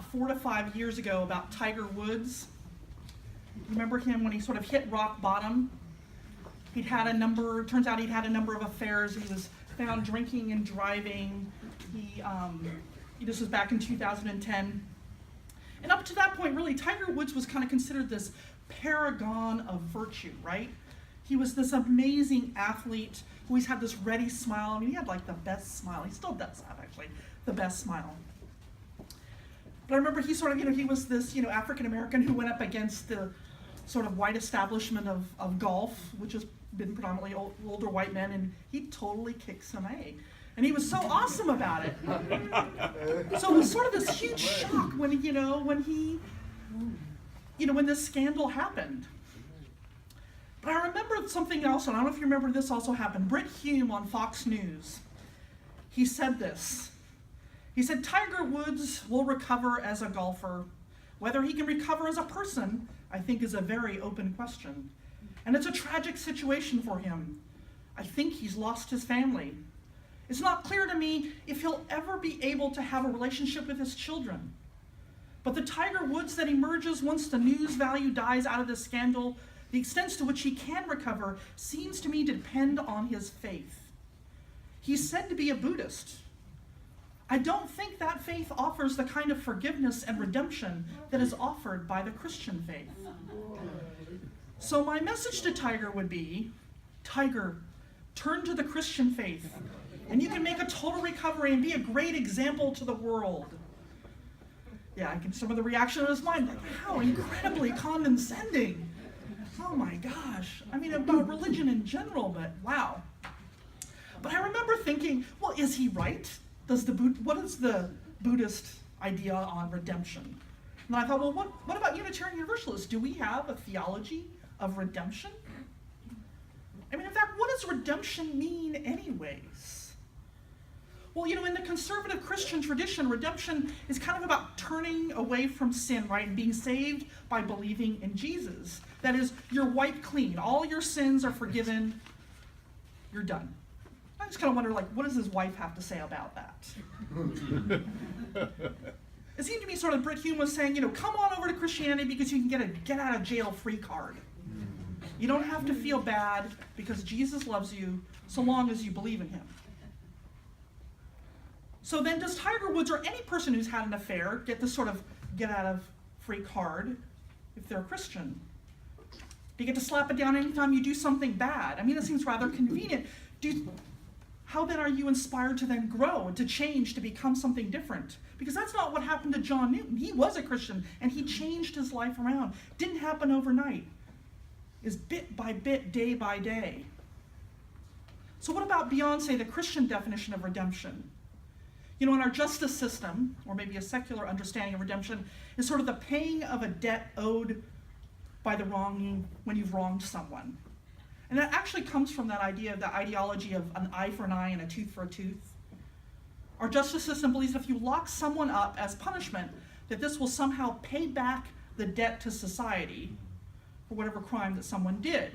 about 4 to 5 years ago about Tiger Woods. Remember him when he sort of hit rock bottom? Turns out he'd had a number of affairs. He was found drinking and driving. This was back in 2010. And up to that point, really, Tiger Woods was kind of considered this paragon of virtue, right? He was this amazing athlete who always had this ready smile. I mean, he had like the best smile. He still does have, actually, the best smile. But I remember he sort of, he was this, African-American who went up against the sort of white establishment of golf, which has been predominantly older white men, and he totally kicked some A. And he was so awesome about it. So it was sort of this huge shock when this scandal happened. But I remember something else, and I don't know if you remember this also happened. Britt Hume on Fox News, he said this. He said, Tiger Woods will recover as a golfer. Whether he can recover as a person, I think, is a very open question. And it's a tragic situation for him. I think he's lost his family. It's not clear to me if he'll ever be able to have a relationship with his children. But the Tiger Woods that emerges once the news value dies out of this scandal, the extent to which he can recover, seems to me to depend on his faith. He's said to be a Buddhist. I don't think that faith offers the kind of forgiveness and redemption that is offered by the Christian faith. So my message to Tiger would be, Tiger, turn to the Christian faith, and you can make a total recovery and be a great example to the world. Yeah, I can some of the reaction in his mind, like, how incredibly condescending. Oh my gosh. I mean, about religion in general, but wow. But I remember thinking, well, is he right? What is the Buddhist idea on redemption? And I thought, well, what about Unitarian Universalists? Do we have a theology of redemption? I mean, in fact, what does redemption mean anyways? Well, in the conservative Christian tradition, redemption is kind of about turning away from sin, right, and being saved by believing in Jesus. That is, you're wiped clean. All your sins are forgiven. You're done. I just kind of wonder, what does his wife have to say about that? It seemed to me sort of Britt Hume was saying, come on over to Christianity because you can get a get-out-of-jail-free card. You don't have to feel bad because Jesus loves you so long as you believe in him. So then does Tiger Woods or any person who's had an affair get this sort of get-out-of-free card if they're a Christian? Do you get to slap it down anytime you do something bad? I mean, that seems rather convenient. How then are you inspired to then grow and to change, to become something different? Because that's not what happened to John Newton. He was a Christian, and he changed his life around. Didn't happen overnight. It's bit by bit, day by day. So what about beyond, say, the Christian definition of redemption? In our justice system, or maybe a secular understanding of redemption, is sort of the paying of a debt owed by the wronging when you've wronged someone. And that actually comes from that idea, the ideology of an eye for an eye and a tooth for a tooth. Our justice system believes if you lock someone up as punishment, that this will somehow pay back the debt to society for whatever crime that someone did.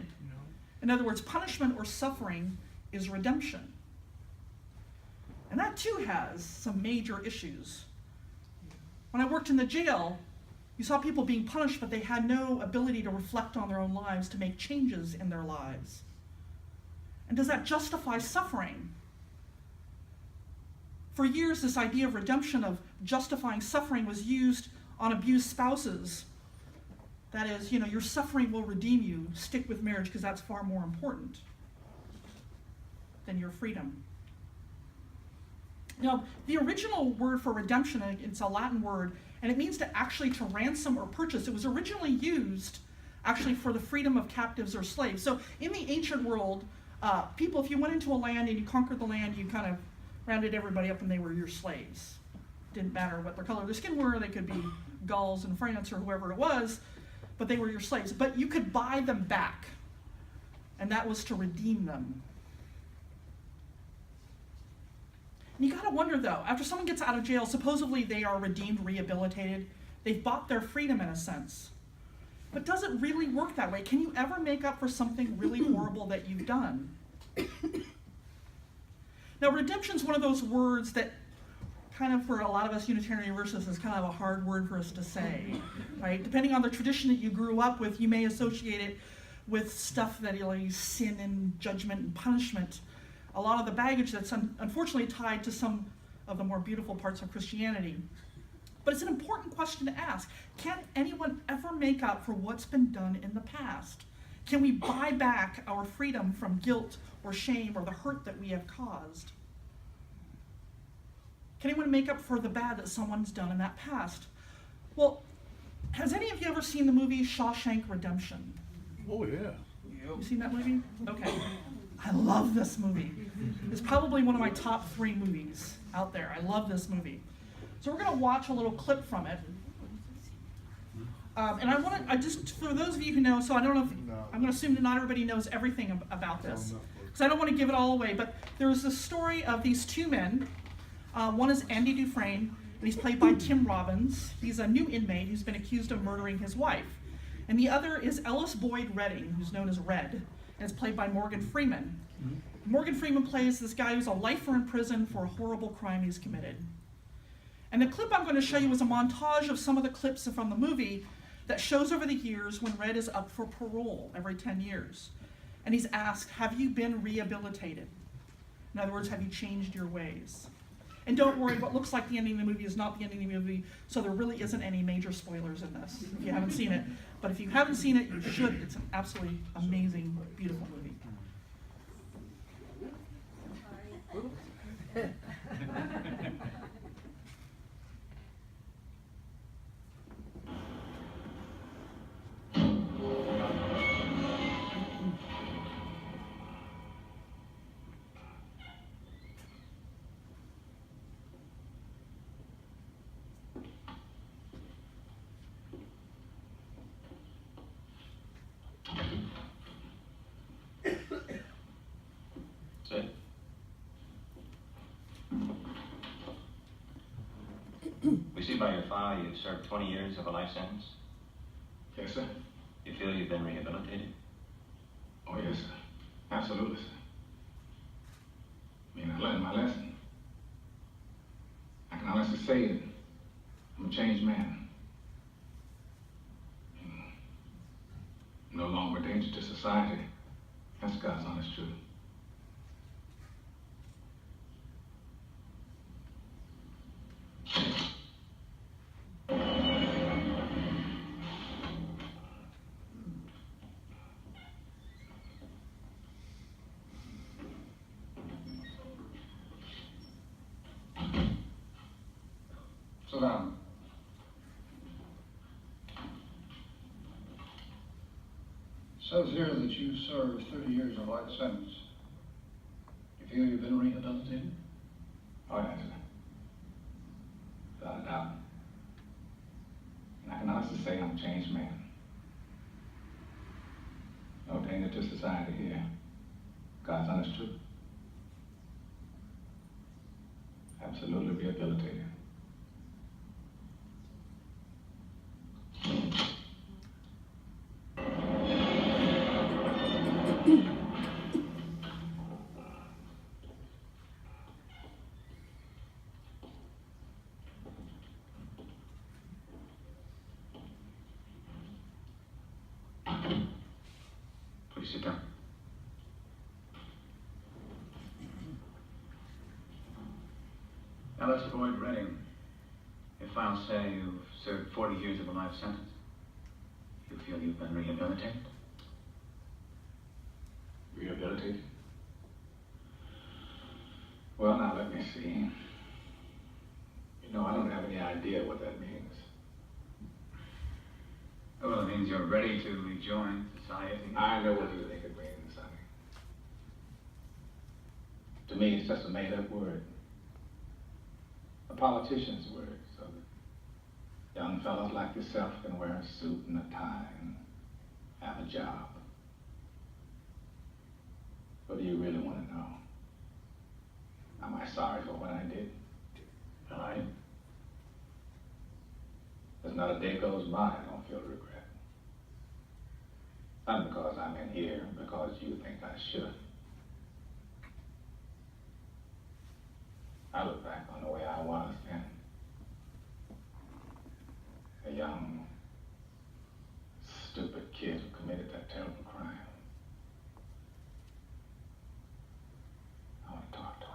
In other words, punishment or suffering is redemption. And that too has some major issues. When I worked in the jail, you saw people being punished, but they had no ability to reflect on their own lives, to make changes in their lives. And does that justify suffering? For years, this idea of redemption, of justifying suffering, was used on abused spouses. That is, your suffering will redeem you. Stick with marriage because that's far more important than your freedom. The original word for redemption, it's a Latin word, and it means to ransom or purchase. It was originally used actually for the freedom of captives or slaves. So in the ancient world, people, if you went into a land and you conquered the land, you kind of rounded everybody up and they were your slaves. Didn't matter what their color of their skin were. They could be Gauls in France or whoever it was, but they were your slaves. But you could buy them back, and that was to redeem them. And you gotta wonder though, after someone gets out of jail, supposedly they are redeemed, rehabilitated, they've bought their freedom in a sense. But does it really work that way? Can you ever make up for something really horrible that you've done? Now, redemption is one of those words that kind of for a lot of us Unitarian Universalists is kind of a hard word for us to say, right? Depending on the tradition that you grew up with, you may associate it with stuff that sin and judgment and punishment. A lot of the baggage that's unfortunately tied to some of the more beautiful parts of Christianity. But it's an important question to ask. Can anyone ever make up for what's been done in the past? Can we buy back our freedom from guilt or shame or the hurt that we have caused? Can anyone make up for the bad that someone's done in that past? Well, has any of you ever seen the movie Shawshank Redemption? Oh, yeah. You seen that movie? Okay. I love this movie. It's probably one of my top 3 movies out there. I love this movie. So we're going to watch a little clip from it. And I just, for those of you who know, so I don't know if, I'm going to assume that not everybody knows everything about this, because I don't want to give it all away, but there was this story of these 2 men. One is Andy Dufresne, and he's played by Tim Robbins. He's a new inmate who's been accused of murdering his wife. And the other is Ellis Boyd Redding, who's known as Red, and it's played by Morgan Freeman. Morgan Freeman plays this guy who's a lifer in prison for a horrible crime he's committed. And the clip I'm going to show you is a montage of some of the clips from the movie that shows over the years when Red is up for parole every 10 years. And he's asked, have you been rehabilitated? In other words, have you changed your ways? And don't worry, what looks like the ending of the movie is not the ending of the movie, so there really isn't any major spoilers in this if you haven't seen it. But if you haven't seen it, you should. It's an absolutely amazing, beautiful movie. We see by your file you've served 20 years of a life sentence. Yes, sir. You feel you've been rehabilitated? Oh, yes, sir. Absolutely, sir. I mean, I learned my lesson. I can honestly say that I'm a changed man. I'm no longer a danger to society. That's God's honest truth. Sit down. Says here that you served 30 years of life sentence. You feel you've been rehabilitated? Oh, yes, sir. Without a doubt. And I can honestly say I'm a changed man. No danger to society here. God's honest truth. Absolutely rehabilitated. Please sit down. Ellis Boyd Redding, your files say you've served 40 years of a life sentence. You feel you've been rehabilitated? Rehabilitated? Well, now let me see. You know, I don't have any idea what that means. Well, it means you're ready to rejoin society. I know what you think it means, Sonny. To me, it's just a made-up word. A politician's word, so that young fellows like yourself can wear a suit and a tie and have a job. What do you really want to know? Am I sorry for what I did? I There's not a day goes by I don't feel regret. Not because I'm in here, because you think I should. I look back on the way I was young, stupid kid who committed that terrible crime. I want to talk to him.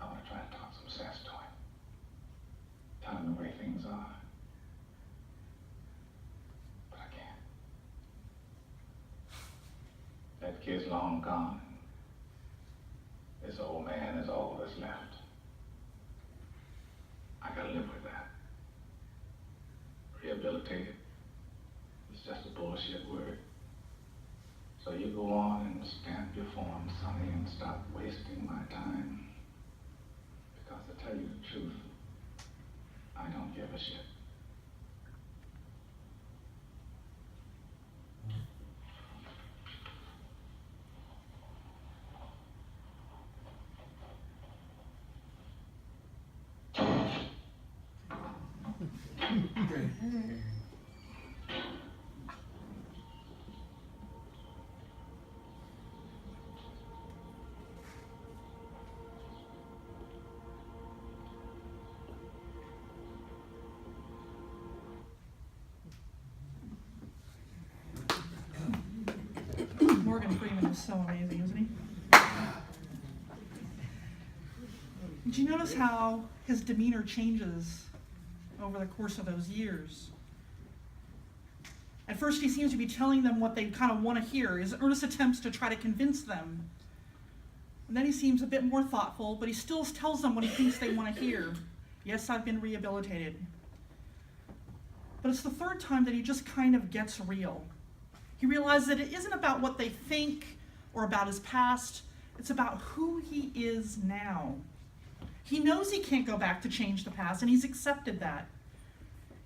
I want to try and talk some sense to him. Tell him the way things are. But I can't. That kid's long gone. This old man is all that's left. I gotta live with that. Rehabilitated is just a bullshit word. So you go on and stamp your form, Sonny, and stop wasting my time. Because to tell you the truth, I don't give a shit. Morgan Freeman is so amazing, isn't he? Did you notice how his demeanor changes over the course of those years? At first he seems to be telling them what they kind of want to hear, his earnest attempts to try to convince them. And then he seems a bit more thoughtful, but he still tells them what he thinks they want to hear. Yes, I've been rehabilitated. But it's the third time that he just kind of gets real. He realizes that it isn't about what they think or about his past. It's about who he is now. He knows he can't go back to change the past, and he's accepted that.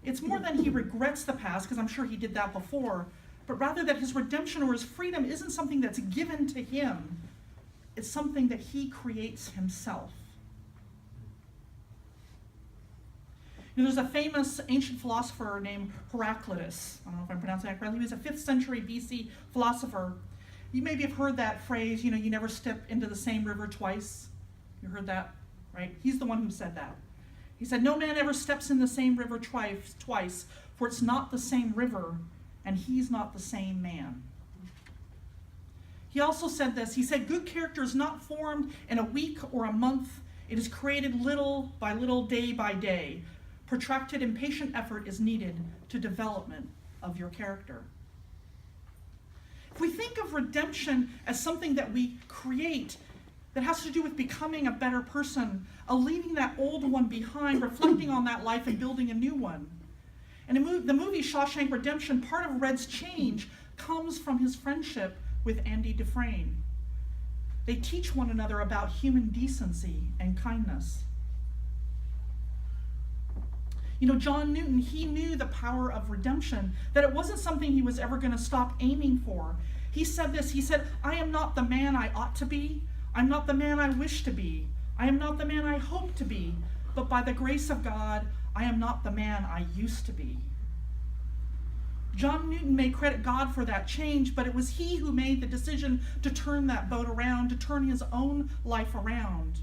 It's more than he regrets the past, because I'm sure he did that before, but rather that his redemption or his freedom isn't something that's given to him. It's something that he creates himself. You know, there's a famous ancient philosopher named Heraclitus. I don't know if I'm pronouncing that correctly. He was a 5th century BC philosopher. You maybe have heard that phrase, you know, you never step into the same river twice. You heard that, right? He's the one who said that. He said, no man ever steps in the same river twice, for it's not the same river, and he's not the same man. He also said this. He said, good character is not formed in a week or a month. It is created little by little, day by day. Protracted and patient effort is needed to development of your character. If we think of redemption as something that we create, that has to do with becoming a better person, leaving that old one behind, reflecting on that life and building a new one. And in the movie Shawshank Redemption, part of Red's change comes from his friendship with Andy Dufresne. They teach one another about human decency and kindness. You know, John Newton, he knew the power of redemption, that it wasn't something he was ever going to stop aiming for. He said this, he said, I am not the man I ought to be. I'm not the man I wish to be. I am not the man I hope to be. But by the grace of God, I am not the man I used to be. John Newton may credit God for that change, but it was he who made the decision to turn that boat around, to turn his own life around,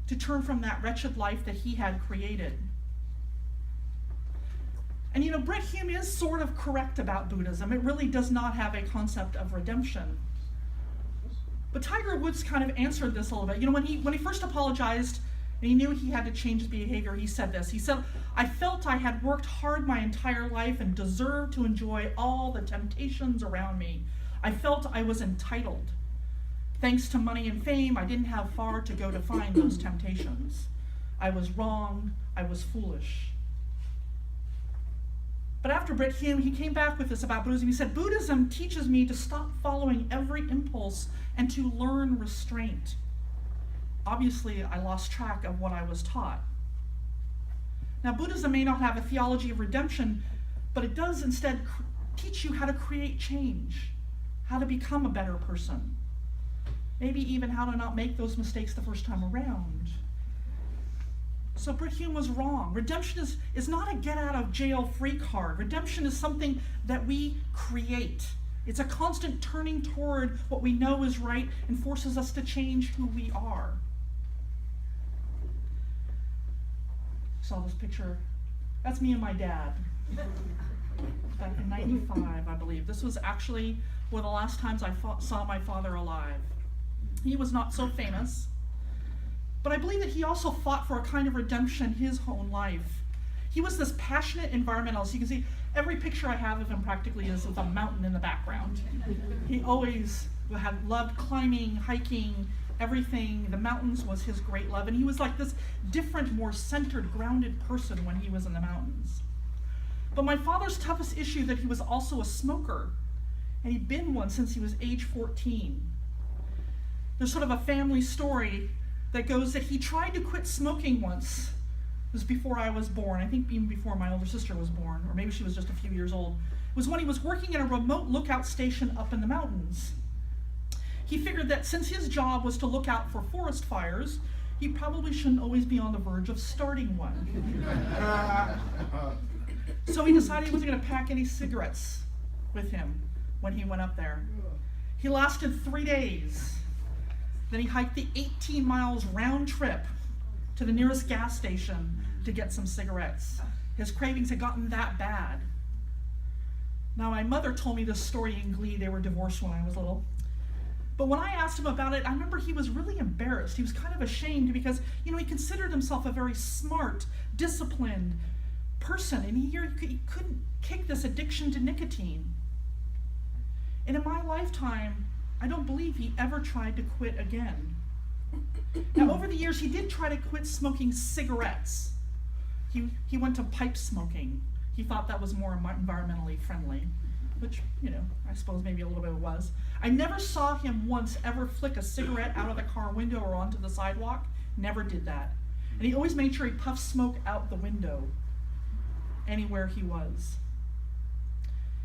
to turn from that wretched life that he had created. And you know, Brett Hume is sort of correct about Buddhism. It really does not have a concept of redemption. But Tiger Woods kind of answered this a little bit. You know, when he first apologized and he knew he had to change his behavior, he said this. He said, I felt I had worked hard my entire life and deserved to enjoy all the temptations around me. I felt I was entitled. Thanks to money and fame, I didn't have far to go to find those temptations. I was wrong. I was foolish. But after Brett Hume, he came back with this about Buddhism. He said, Buddhism teaches me to stop following every impulse and to learn restraint. Obviously, I lost track of what I was taught. Now, Buddhism may not have a theology of redemption, but it does instead teach you how to create change, how to become a better person, maybe even how to not make those mistakes the first time around. So Brett Hume was wrong. Redemption is not a get-out-of-jail-free card. Redemption is something that we create. It's a constant turning toward what we know is right and forces us to change who we are. Saw this picture That's me and my dad. Back in 95, I believe. This was actually one of the last times I saw my father alive. He was not so famous, but I believe that he also fought for a kind of redemption in his own life. He was this passionate environmentalist. You can see every picture I have of him practically is with a mountain in the background. He always loved climbing, hiking, everything. The mountains was his great love, and he was like this different, more centered, grounded person when he was in the mountains. But my father's toughest issue that he was also a smoker, and he'd been one since he was age 14. There's sort of a family story that goes that he tried to quit smoking once. It was before I was born, I think even before my older sister was born, or maybe she was just a few years old. It was when he was working at a remote lookout station up in the mountains. He figured that since his job was to look out for forest fires, he probably shouldn't always be on the verge of starting one. So he decided he wasn't going to pack any cigarettes with him when he went up there. He lasted 3 days. Then he hiked the 18 miles round trip to the nearest gas station to get some cigarettes. His cravings had gotten that bad. Now, my mother told me this story in glee. They were divorced when I was little. But when I asked him about it, I remember he was really embarrassed. He was kind of ashamed because, he considered himself a very smart, disciplined person, and he couldn't kick this addiction to nicotine. And in my lifetime, I don't believe he ever tried to quit again. Now, over the years, he did try to quit smoking cigarettes. He went to pipe smoking. He thought that was more environmentally friendly, which, I suppose maybe a little bit it was. I never saw him once ever flick a cigarette out of the car window or onto the sidewalk. Never did that. And he always made sure he puffed smoke out the window anywhere he was.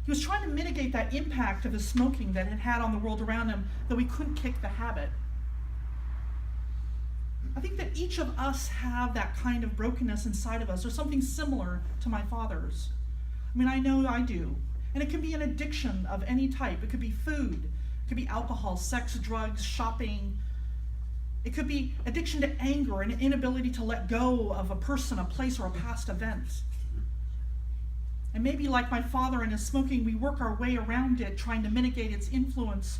He was trying to mitigate that impact of his smoking that it had on the world around him, though he couldn't kick the habit. I think that each of us have that kind of brokenness inside of us, or something similar to my father's. I know I do. And it can be an addiction of any type. It could be food. It could be alcohol, sex, drugs, shopping. It could be addiction to anger and an inability to let go of a person, a place, or a past event. And maybe like my father and his smoking, we work our way around it, trying to mitigate its influence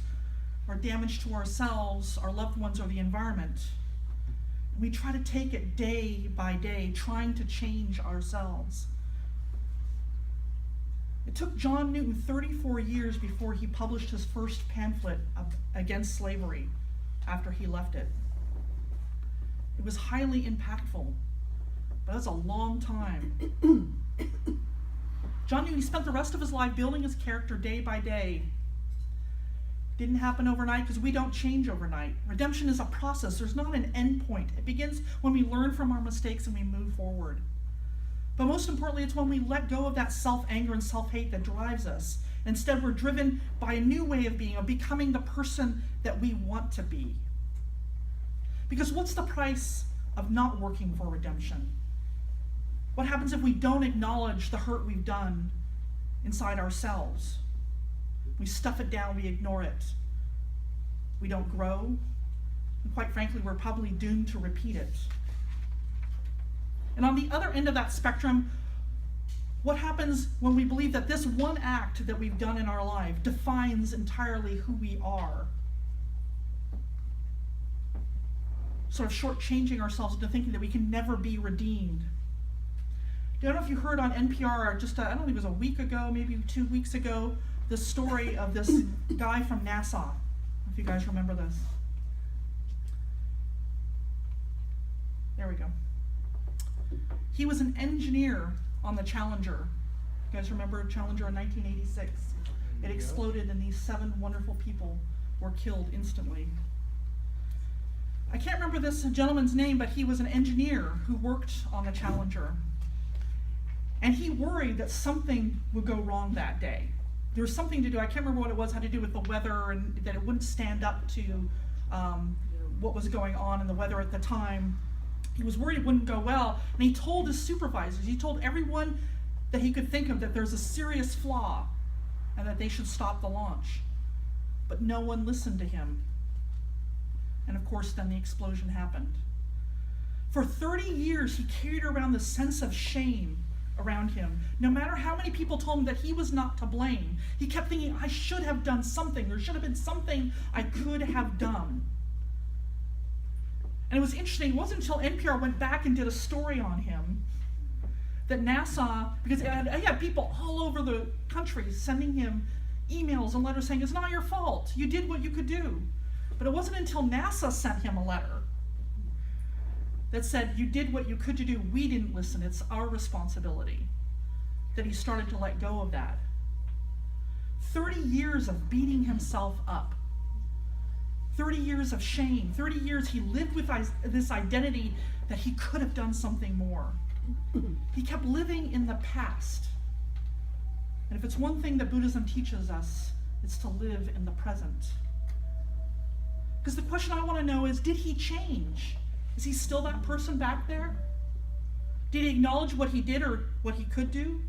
or damage to ourselves, our loved ones, or the environment. And we try to take it day by day, trying to change ourselves. It took John Newton 34 years before he published his first pamphlet against slavery after he left it. It was highly impactful, but that's a long time. John Newton spent the rest of his life building his character day by day. It didn't happen overnight because we don't change overnight. Redemption is a process. There's not an end point. It begins when we learn from our mistakes and we move forward. But most importantly, it's when we let go of that self-anger and self-hate that drives us. Instead, we're driven by a new way of being, of becoming the person that we want to be. Because what's the price of not working for redemption? What happens if we don't acknowledge the hurt we've done inside ourselves? We stuff it down, we ignore it. We don't grow, and quite frankly, we're probably doomed to repeat it. And on the other end of that spectrum, what happens when we believe that this one act that we've done in our life defines entirely who we are? Sort of shortchanging ourselves into thinking that we can never be redeemed. I don't know if you heard on NPR just, I don't think it was a week ago, maybe 2 weeks ago, the story of this guy from NASA. If you guys remember this. There we go. He was an engineer on the Challenger. You guys remember Challenger in 1986? It exploded and these 7 wonderful people were killed instantly. I can't remember this gentleman's name, but he was an engineer who worked on the Challenger. And he worried that something would go wrong that day. There was something to do, I can't remember what it was, had to do with the weather, and that it wouldn't stand up to what was going on in the weather at the time. He was worried it wouldn't go well, and he told his supervisors, he told everyone that he could think of that there's a serious flaw and that they should stop the launch. But no one listened to him. And of course, then the explosion happened. For 30 years, he carried around the sense of shame around him, no matter how many people told him that he was not to blame, he kept thinking, I should have done something. There should have been something I could have done. And it was interesting, it wasn't until NPR went back and did a story on him that NASA, because he had people all over the country sending him emails and letters saying, it's not your fault, you did what you could do. But it wasn't until NASA sent him a letter that said, you did what you could to do, we didn't listen, it's our responsibility, that he started to let go of that. 30 years of beating himself up. 30 years of shame. 30 years he lived with this identity that he could have done something more. He kept living in the past. And if it's one thing that Buddhism teaches us, it's to live in the present. Because the question I want to know is, did he change? Is he still that person back there? Did he acknowledge what he did or what he could do?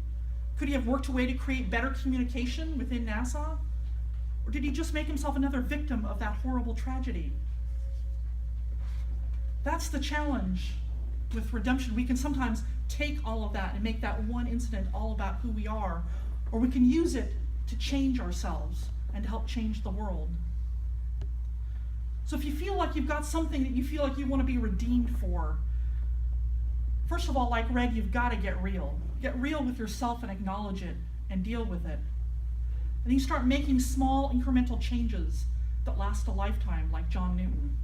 Could he have worked a way to create better communication within NASA? Or did he just make himself another victim of that horrible tragedy? That's the challenge with redemption. We can sometimes take all of that and make that one incident all about who we are, or we can use it to change ourselves and to help change the world. So if you feel like you've got something that you feel like you want to be redeemed for, first of all, like Reg, you've got to get real. Get real with yourself and acknowledge it and deal with it. And you start making small incremental changes that last a lifetime, like John Newton.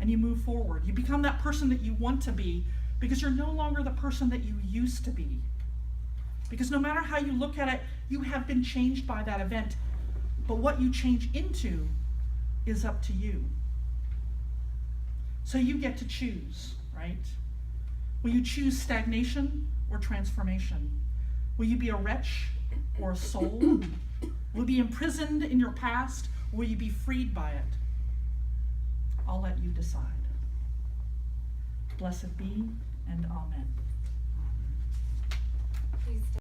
And you move forward. You become that person that you want to be because you're no longer the person that you used to be. Because no matter how you look at it, you have been changed by that event. But what you change into is up to you. So you get to choose, right? Will you choose stagnation or transformation? Will you be a wretch or a soul? Will you be imprisoned in your past, or will you be freed by it? I'll let you decide. Blessed be, and amen. Please